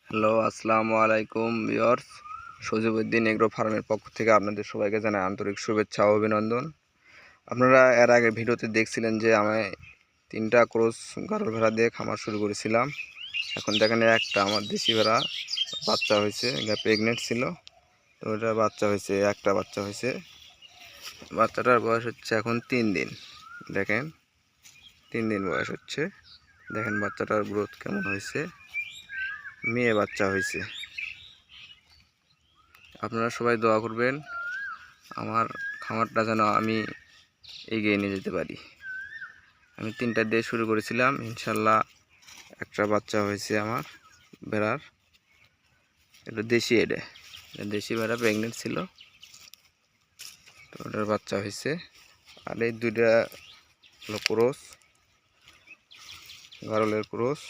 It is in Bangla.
হ্যালো, আসসালামু আলাইকুম ভিউয়ার্স। সজিবউদ্দিন এগ্রো ফার্মের পক্ষ থেকে আপনাদের সবাইকে জানাই আন্তরিক শুভেচ্ছা ও অভিনন্দন। আপনারা এর আগে ভিডিওতে দেখছিলেন যে আমি 3টা ক্রস গারল ভেড়া দিয়ে খামার শুরু করেছিলাম। এখন দেখেন একটা আমার দেশি ভেড়া বাচ্চা হয়েছে, প্রেগনেন্ট ছিল, তো ওটা বাচ্চা হয়েছে, একটা বাচ্চা হয়েছে। বাচ্চাটার বয়স হচ্ছে এখন 3 দিন। দেখেন 3 দিন বয়স হচ্ছে। দেখেন বাচ্চাটার গ্রোথ কেমন হয়েছে, মেয়ে বাচ্চা হয়েছে। আপনারা সবাই দোয়া করবেন আমার খামারটা যেন আমি এগিয়ে নিয়ে যেতে পারি। আমি 3টা দিয়ে শুরু করেছিলাম, ইনশাল্লাহ একটা বাচ্চা হয়েছে আমার ভেড়ার। এটা দেশি, এটা দেশি ভেড়া প্রেগনেন্ট ছিল, তো ওটার বাচ্চা হয়েছে। আর এই 2টা হলো ক্রস, গারলের ক্রস।